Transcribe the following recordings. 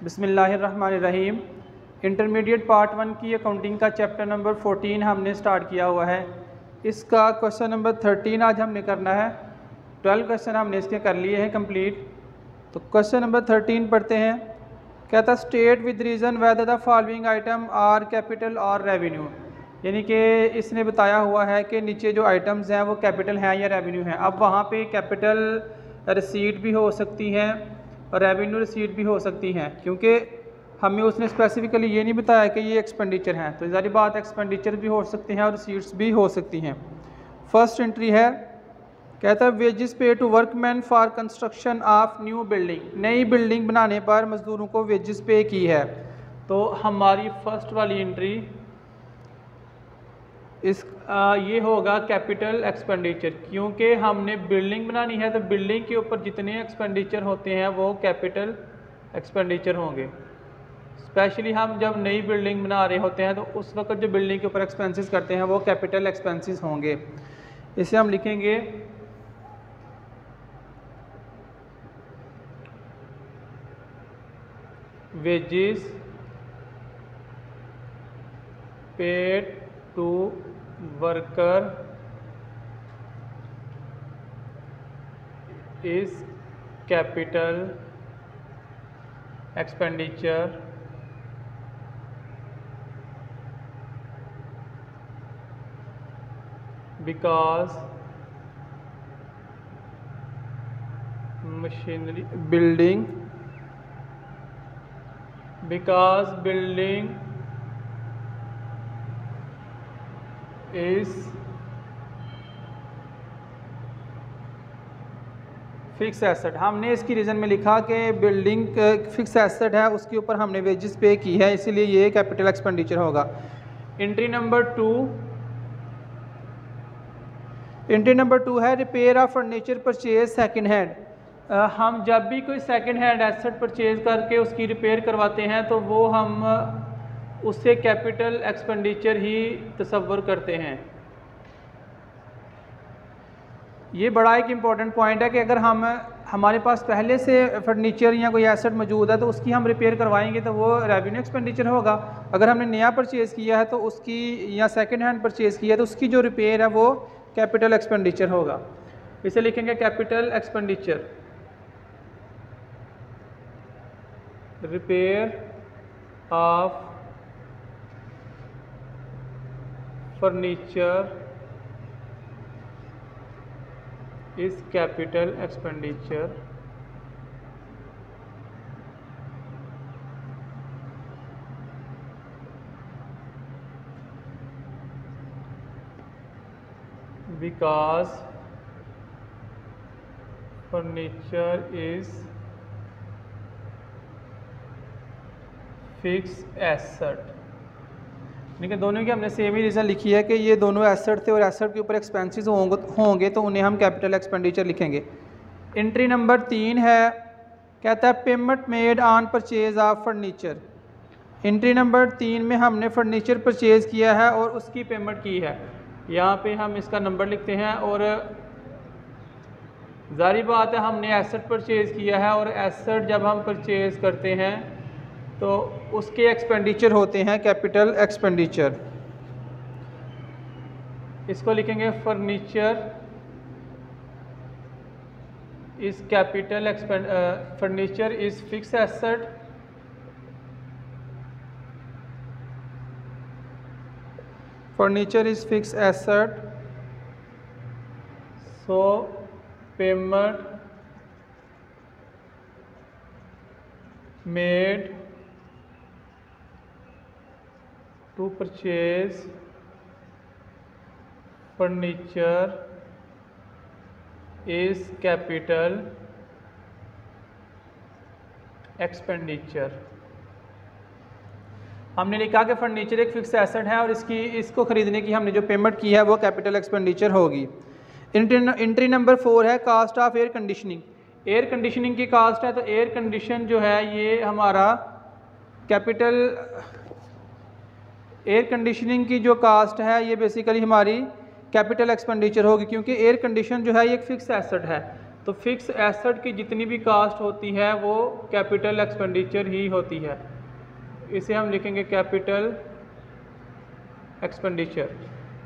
बिस्मिल्लाहिर्रहमानिर्रहीम। Intermediate part 1 की accounting का चैप्टर नंबर 14 हमने स्टार्ट किया हुआ है। इसका क्वेश्चन नंबर 13 आज हमने करना है। 12 क्वेश्चन हमने इसके कर लिए हैं कंप्लीट। तो क्वेश्चन नंबर 13 पढ़ते हैं। कहता state with reason whether the following item are capital और रेवेन्यू, यानी कि इसने बताया हुआ है कि नीचे जो आइटम्स हैं वो कैपिटल हैं या रेवेन्यू हैं। अब वहाँ पे कैपिटल रिसीट भी हो सकती हैं और रेवेन्यू रिसीट भी हो सकती हैं, क्योंकि हमें उसने स्पेसिफिकली ये नहीं बताया कि ये एक्सपेंडिचर हैं। तो ज़ाहिर बात एक्सपेंडिचर भी हो सकते हैं और रिसीट्स भी हो सकती हैं। फर्स्ट एंट्री है, कहता है wages pay to workman for construction of new building, नई बिल्डिंग बनाने पर मज़दूरों को वेजेस पे की है। तो हमारी फर्स्ट वाली एंट्री ये होगा कैपिटल एक्सपेंडिचर, क्योंकि हमने बिल्डिंग बनानी है तो बिल्डिंग के ऊपर जितने एक्सपेंडिचर होते हैं वो कैपिटल एक्सपेंडिचर होंगे। स्पेशली हम जब नई बिल्डिंग बना रहे होते हैं तो उस वक्त जो बिल्डिंग के ऊपर एक्सपेंसेस करते हैं वो कैपिटल एक्सपेंसेस होंगे। इसे हम लिखेंगे wages paid to worker is capital expenditure because machinery building is fix asset. हमने इसकी रीज़न में लिखा कि बिल्डिंग फिक्स एसेट है, उसके ऊपर हमने वेजेस पे की है, इसीलिए ये कैपिटल एक्सपेंडिचर होगा। एंट्री नंबर टू है repair of furniture purchase second hand. हम जब भी कोई सेकंड हैंड एसेट परचेज करके उसकी रिपेयर करवाते हैं तो वो हम उससे कैपिटल एक्सपेंडिचर ही तसव्वुर करते हैं। ये बड़ा एक इम्पॉर्टेंट पॉइंट है कि अगर हमारे पास पहले से फर्नीचर या कोई एसेट मौजूद है तो उसकी हम रिपेयर करवाएंगे तो वो रेवेन्यू एक्सपेंडिचर होगा। अगर हमने नया परचेज़ किया है तो उसकी, या सेकंड हैंड परचेज़ किया है तो उसकी जो रिपेयर है वो कैपिटल एक्सपेंडिचर होगा। इसे लिखेंगे capital expenditure. Repair of furniture is capital expenditure because furniture is fixed asset। लेकिन दोनों की हमने सेम ही रीज़न लिखी है कि ये दोनों एसेट थे और एसेट के ऊपर एक्सपेंसेस होंगे तो उन्हें हम कैपिटल एक्सपेंडिचर लिखेंगे। एंट्री नंबर 3 है, कहता है payment made on purchase of furniture. Entry number 3 में हमने फर्नीचर परचेज़ किया है और उसकी पेमेंट की है। यहाँ पे हम इसका नंबर लिखते हैं और ज़ाहिर बात है हमने एसेट परचेज़ किया है और एसेट जब हम परचेज़ करते हैं तो उसके एक्सपेंडिचर होते हैं कैपिटल एक्सपेंडिचर। इसको लिखेंगे furniture is capital furniture is fix asset furniture is fix asset, so payment made to purchase furniture is capital expenditure। हमने लिखा कि फर्नीचर एक फिक्स एसेट है और इसको खरीदने की हमने जो पेमेंट की है वो कैपिटल एक्सपेंडिचर होगी। एंट्री नंबर 4 है cost of air conditioning. Air conditioning की कास्ट है तो एयर कंडीशन जो है ये हमारा कैपिटल एयर कंडीशनिंग की जो कास्ट है ये बेसिकली हमारी कैपिटल एक्सपेंडिचर होगी, क्योंकि एयर कंडीशन जो है ये एक फ़िक्स एसेट है। तो फिक्स एसेट की जितनी भी कास्ट होती है वो कैपिटल एक्सपेंडिचर ही होती है। इसे हम लिखेंगे कैपिटल एक्सपेंडिचर।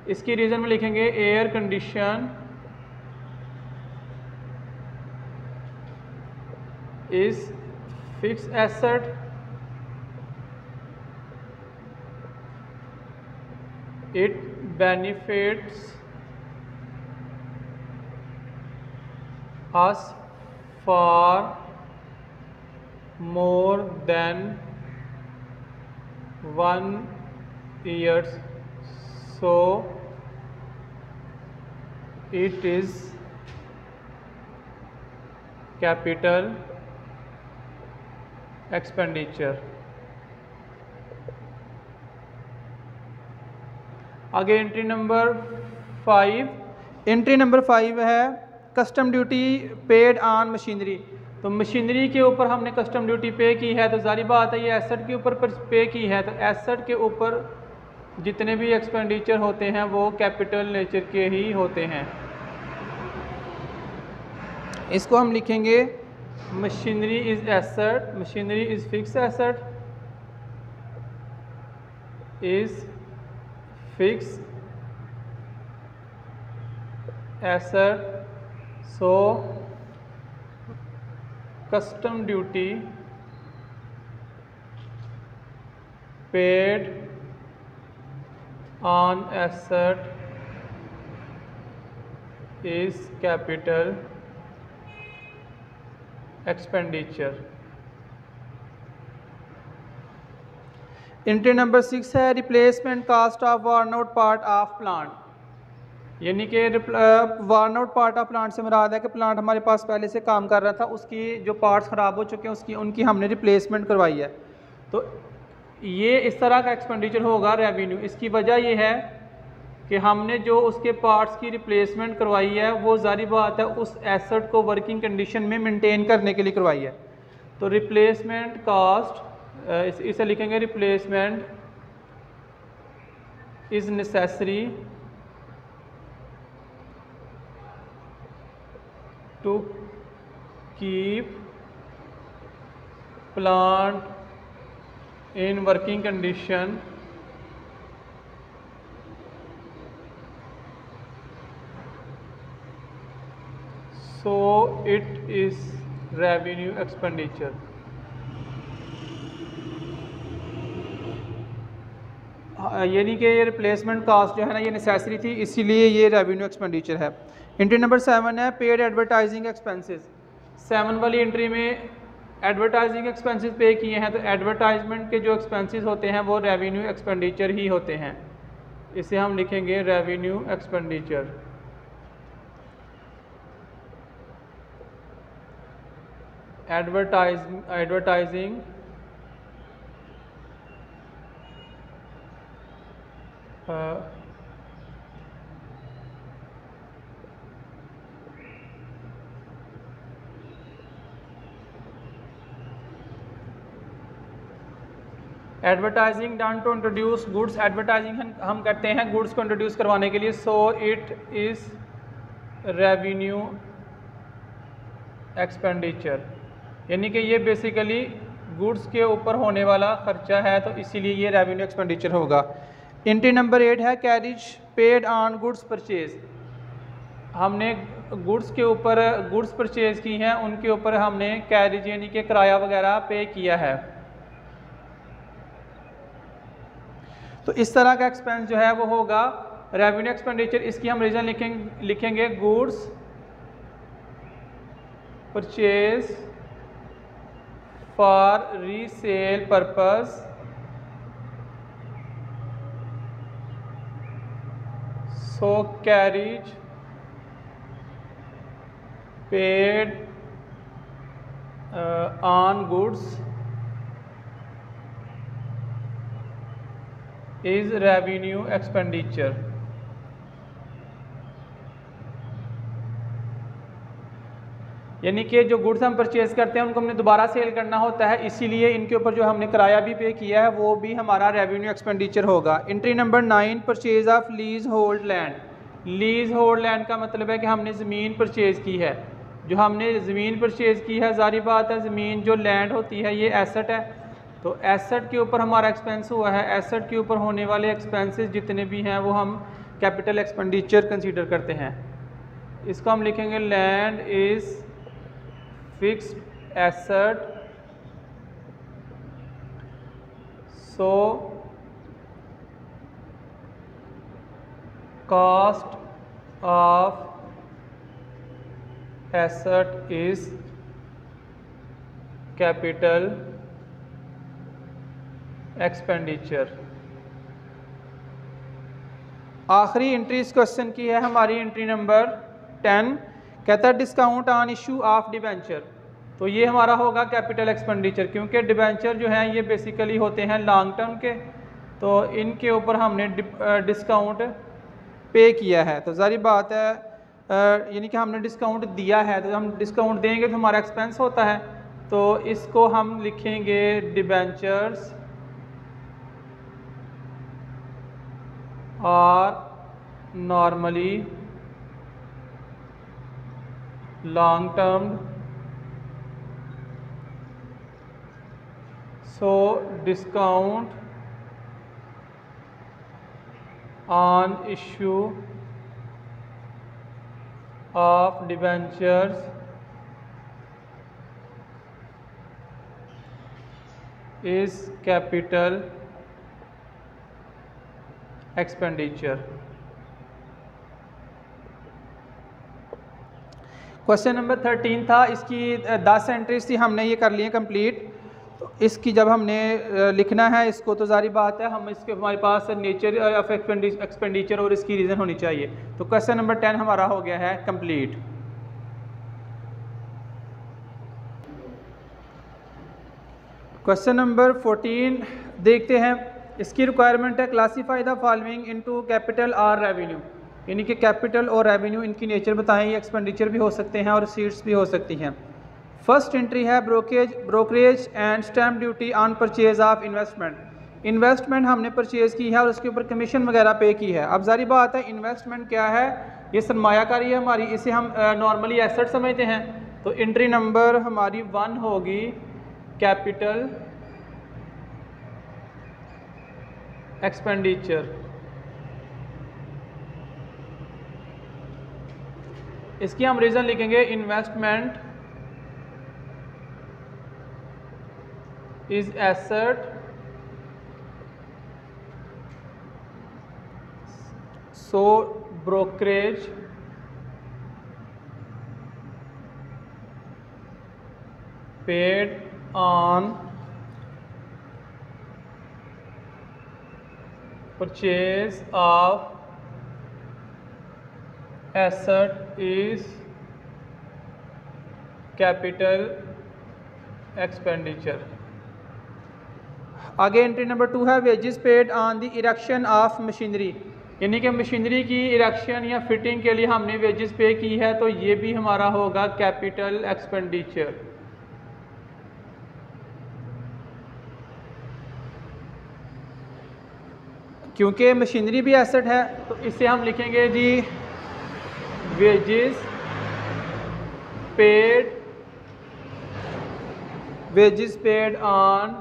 इसकी रीज़न में लिखेंगे air condition is fix asset it benefits us for more than 1 year, so it is capital expenditure। आगे एंट्री नंबर 5। एंट्री नंबर 5 है custom duty paid on machinery. तो मशीनरी के ऊपर हमने कस्टम ड्यूटी पे की है, तो जारी बात है ये एसेट के ऊपर पे की है, तो एसेट के ऊपर जितने भी एक्सपेंडिचर होते हैं वो कैपिटल नेचर के ही होते हैं। इसको हम लिखेंगे machinery is asset, machinery is fix asset, is fix asset, so custom duty paid on asset is capital expenditure. Entry number 6 है replacement cost of worn out part of plant. यानी कि worn out part of plant से मुराद है कि plant हमारे पास पहले से काम कर रहा था, उसकी जो पार्ट्स ख़राब हो चुके हैं उनकी हमने रिप्लेसमेंट करवाई है। तो ये इस तरह का एक्सपेंडिचर होगा रेवेन्यू। इसकी वजह ये है कि हमने जो उसके पार्ट्स की रिप्लेसमेंट करवाई है वो जारी बात है उस एसेट को वर्किंग कंडीशन में मेंटेन करने के लिए करवाई है। तो रिप्लेसमेंट कास्ट, इसे लिखेंगे replacement is necessary to keep plant in working condition so it is revenue expenditure। यानी कि ये रिप्लेसमेंट कास्ट जो है ना ये नेसेसरी थी, इसीलिए ये रेवेन्यू एक्सपेंडिचर है। एंट्री नंबर 7 है पेड एडवर्टाइजिंग एक्सपेंसेस। 7 वाली एंट्री में एडवर्टाइजिंग एक्सपेंसेस पे किए हैं, तो एडवर्टाइजमेंट के जो एक्सपेंसेस होते हैं वो रेवेन्यू एक्सपेंडिचर ही होते हैं। इसे हम लिखेंगे revenue expenditure. Advertising advertising done to introduce goods. Advertising हम करते हैं गुड्स को इंट्रोड्यूस करवाने के लिए, so it is revenue expenditure. यानी कि ये बेसिकली गुड्स के ऊपर होने वाला खर्चा है, तो इसीलिए ये रेवेन्यू एक्सपेंडिचर होगा। एंट्री नंबर 8 है carriage paid on goods purchase. हमने गुड्स के ऊपर गुड्स परचेज की हैं, उनके ऊपर हमने कैरिज यानी कि किराया वगैरह पे किया है। तो इस तरह का एक्सपेंस जो है वो होगा रेवेन्यू एक्सपेंडिचर। इसकी हम रीजन लिखेंगे goods purchase for resale purpose, so carriage paid on goods is revenue expenditure। यानी कि जो गुड्स हम परचेज करते हैं उनको हमने दोबारा सेल करना होता है, इसीलिए इनके ऊपर जो हमने किराया भी पे किया है वो भी हमारा रेवेन्यू एक्सपेंडिचर होगा। Entry number 9 purchase of lease hold land. Lease hold land का मतलब है कि हमने ज़मीन परचेज की है। जो हमने ज़मीन परचेज़ की है, ज़ाहिर बात है ज़मीन जो लैंड होती है ये एसेट है, तो एसेट के ऊपर हमारा एक्सपेंस हुआ है। एसेट के ऊपर होने वाले एक्सपेंसेस जितने भी हैं वो हम कैपिटल एक्सपेंडिचर कंसीडर करते हैं। इसको हम लिखेंगे land is fixed asset, so cost of asset is capital expenditure। आखिरी एंट्री इस क्वेश्चन की है हमारी एंट्री नंबर 10, कहता है discount on issue of debenture. तो ये हमारा होगा कैपिटल एक्सपेंडिचर, क्योंकि डिबेंचर जो है ये बेसिकली होते हैं लॉन्ग टर्म के, तो इनके ऊपर हमने डिस्काउंट पे किया है। तो ज़ाहिर बात है यानी कि हमने डिस्काउंट दिया है, तो हम डिस्काउंट देंगे तो हमारा एक्सपेंस होता है, तो इसको हम लिखेंगे डिबेंचर्स और normally long term, so discount on issue of debentures is capital expenditure। Question number 13 था, इसकी 10 एंट्रीज थी, हमने ये कर लिए कंप्लीट। तो इसकी जब हमने लिखना है इसको, तो जारी बात है हम इसके हमारे पास नेचर ऑफ एक्सपेंडिचर और इसकी रीज़न होनी चाहिए। तो क्वेश्चन नंबर 10 हमारा हो गया है कंप्लीट। क्वेश्चन नंबर 14 देखते हैं। इसकी रिक्वायरमेंट है classify the following into capital और रेवेन्यू, यानी कि कैपिटल और रेवेन्यू इनकी नेचर बताएं। ये एक्सपेंडिचर भी हो सकते हैं और रिसीट्स भी हो सकती हैं। फर्स्ट एंट्री है brokerage and stamp duty on purchase of investment. Investment हमने परचेज़ की है और उसके ऊपर कमीशन वगैरह पे की है। अब जारी बात है इन्वेस्टमेंट क्या है, ये सरमायाकारी है हमारी, इसे हम नॉर्मली एसेट समझते हैं। तो एंट्री नंबर हमारी 1 होगी कैपिटल एक्सपेंडिचर। इसकी हम रीज़न लिखेंगे investment is asset, so brokerage paid on purchase of asset is capital expenditure। आगे एंट्री नंबर 2 है wages paid on the erection of machinery, यानी कि मशीनरी की इरेक्शन या फिटिंग के लिए हमने वेजेस पे की है, तो ये भी हमारा होगा कैपिटल एक्सपेंडिचर। क्योंकि मशीनरी भी एसेट है तो इसे हम लिखेंगे जी wages paid on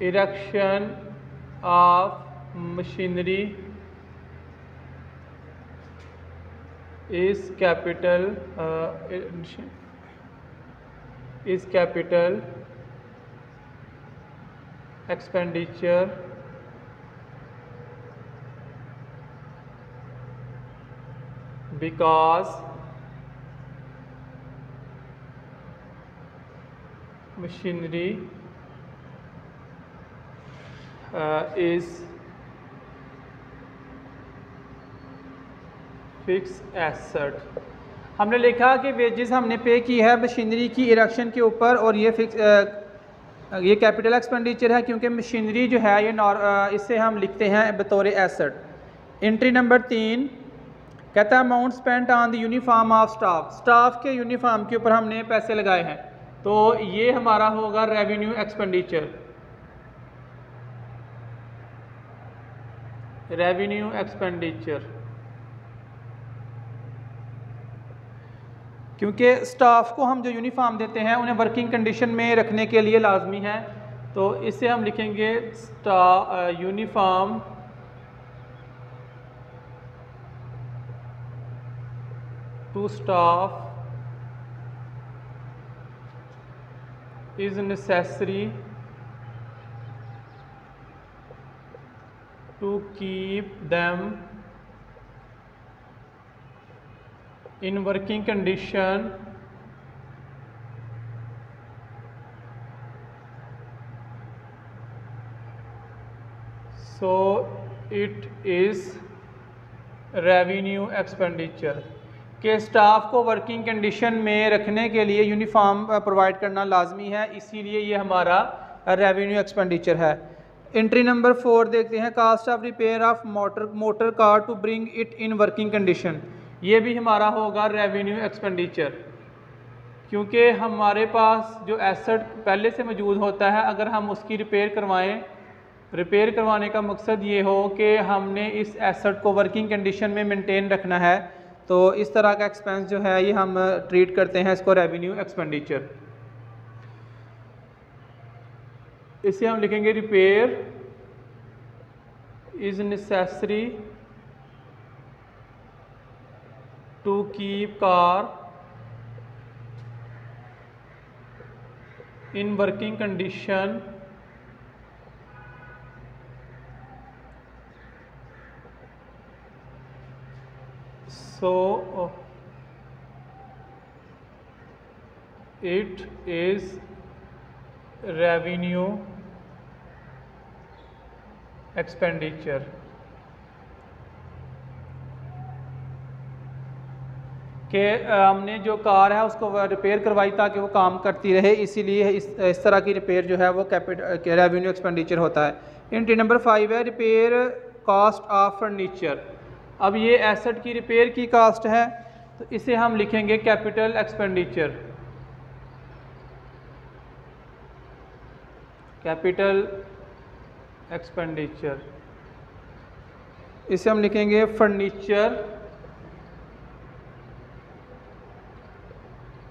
erection of machinery is capital expenditure because machinery is fix asset. हमने लिखा कि वेजेस हमने पे की है मशीनरी की इरेक्शन के ऊपर और ये ये कैपिटल एक्सपेंडिचर है, क्योंकि मशीनरी जो है ये इसे हम लिखते हैं बतौर एसेट। एंट्री नंबर 3 कहता है amount spent on the uniform of staff के यूनिफॉर्म के ऊपर हमने पैसे लगाए हैं, तो ये हमारा होगा रेवेन्यू एक्सपेंडिचर। रेवेन्यू एक्सपेंडिचर क्योंकि स्टाफ को हम जो यूनिफॉर्म देते हैं उन्हें वर्किंग कंडीशन में रखने के लिए लाजमी है, तो इससे हम लिखेंगे uniform to staff is necessary to keep them in working condition so it is revenue expenditure। कि स्टाफ को वर्किंग कंडीशन में रखने के लिए यूनिफॉर्म प्रोवाइड करना लाजमी है, इसीलिए ये हमारा रेवेन्यू एक्सपेंडिचर है। एंट्री नंबर 4 देखते हैं, cost of repair of motor car to bring it in working condition. ये भी हमारा होगा रेवेन्यू एक्सपेंडिचर, क्योंकि हमारे पास जो एसेट पहले से मौजूद होता है अगर हम उसकी रिपेयर करवाएं, रिपेयर करवाने का मकसद ये हो कि हमने इस एसेट को वर्किंग कंडीशन में मेंटेन रखना है, तो इस तरह का एक्सपेंस जो है ये हम ट्रीट करते हैं इसको रेवेन्यू एक्सपेंडिचर। इसे हम लिखेंगे repair is necessary to keep car in working condition so it is revenue expenditure। कि हमने जो कार है उसको रिपेयर करवाई ताकि वो काम करती रहे, इसीलिए इस तरह की रिपेयर जो है वो रेवेन्यू एक्सपेंडिचर होता है। एंट्री नंबर 5 है रिपेयर कॉस्ट ऑफ फर्नीचर। अब ये एसेट की रिपेयर की कास्ट है, तो इसे हम लिखेंगे कैपिटल एक्सपेंडिचर। कैपिटल एक्सपेंडिचर, इसे हम लिखेंगे furniture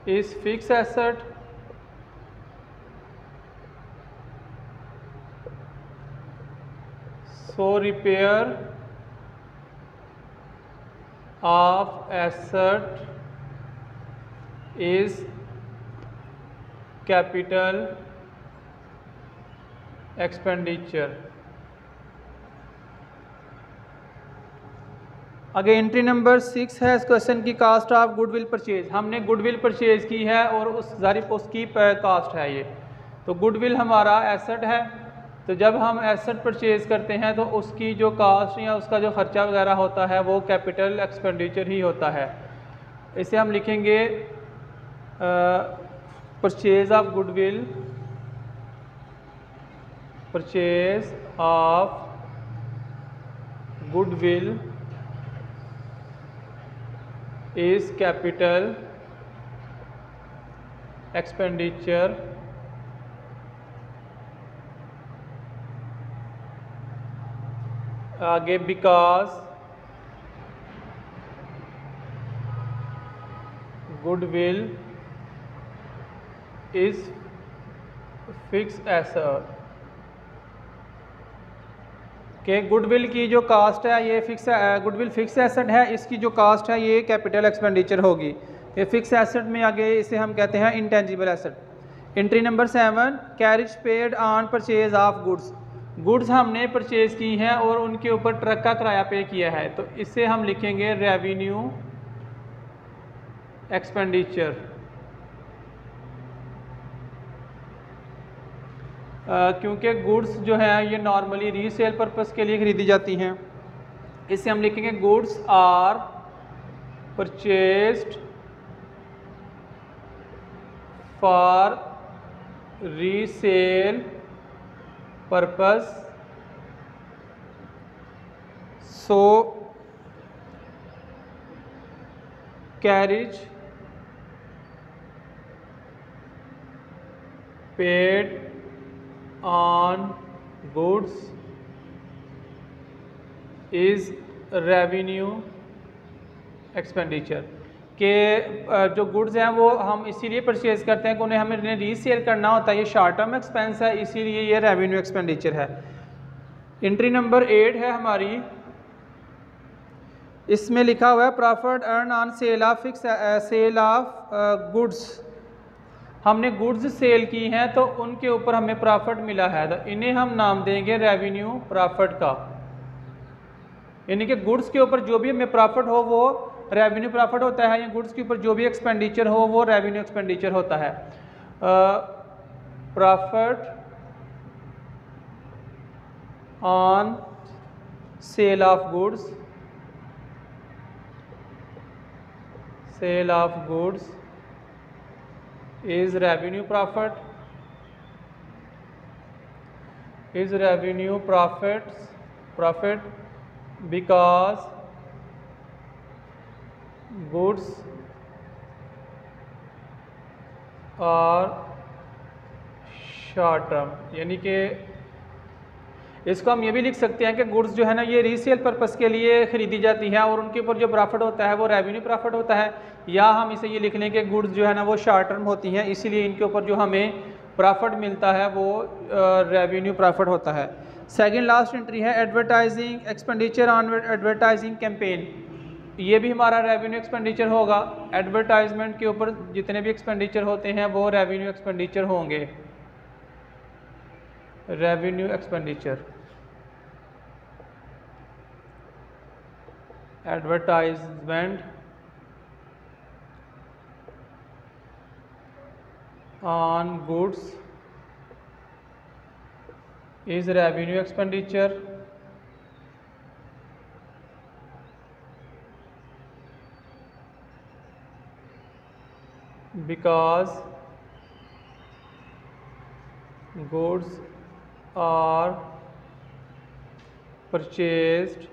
is fix asset so repair of asset is capital expenditure। आगे एंट्री नंबर 6 है इस क्वेश्चन की, कास्ट ऑफ गुडविल परचेज। हमने गुडविल परचेज की है और उसकी कास्ट है ये, तो गुडविल हमारा एसेट है, तो जब हम एसेट परचेज करते हैं तो उसकी जो कास्ट या उसका जो खर्चा वगैरह होता है वो कैपिटल एक्सपेंडिचर ही होता है। इसे हम लिखेंगे purchase of goodwill, purchase of goodwill is capital expenditure आगे because goodwill is fix asset. के गुडविल की जो कास्ट है ये गुडविल फिक्स एसेट है, इसकी जो कास्ट है ये कैपिटल एक्सपेंडिचर होगी। ये फिक्स एसेट में आगे इसे हम कहते हैं intangible asset. Entry number 7 carriage paid on purchase of goods. Goods हमने परचेज की हैं और उनके ऊपर ट्रक का किराया पे किया है, तो इससे हम लिखेंगे रेवेन्यू एक्सपेंडिचर। क्योंकि गुड्स जो है ये नॉर्मली रीसेल पर्पस के लिए खरीदी जाती हैं, इससे हम लिखेंगे goods are purchased for resale purpose, so carriage paid on goods is revenue expenditure. कि जो गुड्स हैं वो हम इसीलिए परचेज़ करते हैं कि उन्हें हमें रीसेल करना होता है, ये शॉर्ट टर्म एक्सपेंस है, इसीलिए ये रेवेन्यू एक्सपेंडिचर है। एंट्री नंबर 8 है हमारी, इसमें लिखा हुआ है profit earn on sale of goods. हमने गुड्स सेल की हैं तो उनके ऊपर हमें प्रॉफिट मिला है, तो इन्हें हम नाम देंगे रेवेन्यू प्रॉफिट का। यानी कि गुड्स के ऊपर जो भी हमें प्रॉफिट हो वो रेवेन्यू प्रॉफिट होता है, या गुड्स के ऊपर जो भी एक्सपेंडिचर हो वो रेवेन्यू एक्सपेंडिचर होता है। Profit on sale of goods, sale of goods is revenue profit, is revenue profit because goods are short term। यानी कि इसको हम ये भी लिख सकते हैं कि गुड्स जो है ना ये रीसेल पर्पस के लिए ख़रीदी जाती है और उनके ऊपर जो प्रॉफिट होता है वो रेवेन्यू प्रॉफिट होता है, या हम इसे ये लिख लें कि गुड्स जो है ना वो शॉर्ट टर्म होती हैं, इसीलिए इनके ऊपर जो हमें प्रॉफिट मिलता है वो रेवेन्यू प्रॉफिट होता है। सेकंड लास्ट एंट्री है advertising expenditure on advertising campaign. ये भी हमारा रेवेन्यू एक्सपेंडिचर होगा, एडवर्टाइजमेंट के ऊपर जितने भी एक्सपेंडिचर होते हैं वो रेवेन्यू एक्सपेंडिचर होंगे, revenue expenditure. Advertisement on goods is revenue expenditure because goods are purchased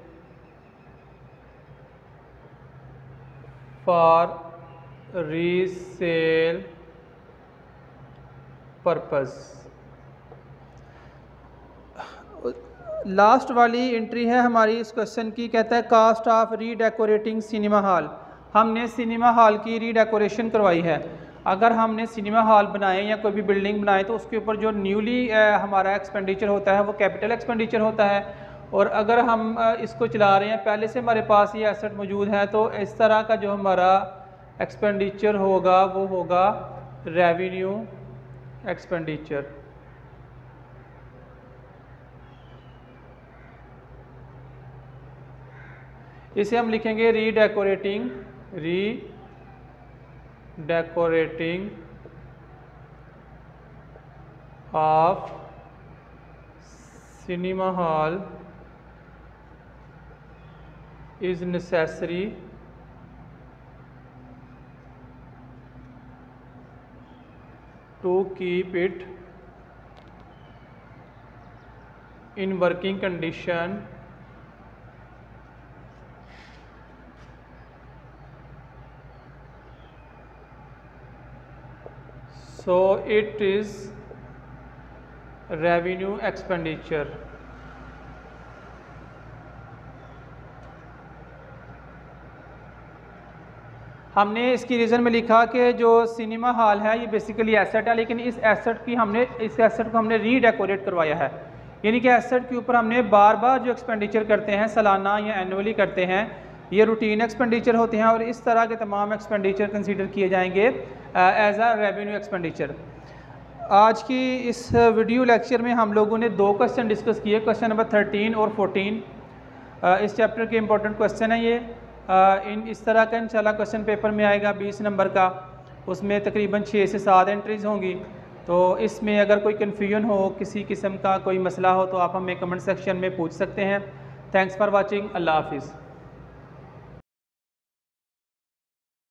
for resale purpose. Last वाली एंट्री है हमारी इस क्वेश्चन की, कहता है कास्ट ऑफ रीडेकोरेटिंग सिनेमा हॉल। हमने सिनेमा हॉल की रीडेकोरेशन करवाई है। अगर हमने सिनेमा हॉल बनाए या कोई भी बिल्डिंग बनाए तो उसके ऊपर जो न्यूली हमारा एक्सपेंडिचर होता है वो कैपिटल एक्सपेंडिचर होता है, और अगर हम इसको चला रहे हैं पहले से हमारे पास ये एसेट मौजूद है तो इस तरह का जो हमारा एक्सपेंडिचर होगा वो होगा रेवेन्यू एक्सपेंडिचर। इसे हम लिखेंगे redecorating of cinema hall is necessary to keep it in working condition so it is revenue expenditure। हमने इसकी रीज़न में लिखा कि जो सिनेमा हॉल है ये बेसिकली एसेट है, लेकिन इस एसेट को हमने रीडेकोरेट करवाया है। यानी कि एसेट के ऊपर हमने बार बार जो एक्सपेंडिचर करते हैं सालाना या एनुअली करते हैं ये रूटीन एक्सपेंडिचर होते हैं, और इस तरह के तमाम एक्सपेंडिचर कंसीडर किए जाएंगे एज आ रेवेन्यू एक्सपेंडिचर। आज की इस वीडियो लेक्चर में हम लोगों ने 2 क्वेश्चन डिस्कस किए, क्वेश्चन नंबर 13 और 14। इस चैप्टर के इंपॉर्टेंट क्वेश्चन है ये। इस तरह का इंशाल्लाह क्वेश्चन पेपर में आएगा 20 नंबर का, उसमें तकरीबन 6 से 7 एंट्रीज़ होंगी। तो इसमें अगर कोई कन्फ्यूजन हो, किसी किस्म का कोई मसला हो तो आप हमें कमेंट सेक्शन में पूछ सकते हैं। Thanks for watching. अल्लाह हाफिज़।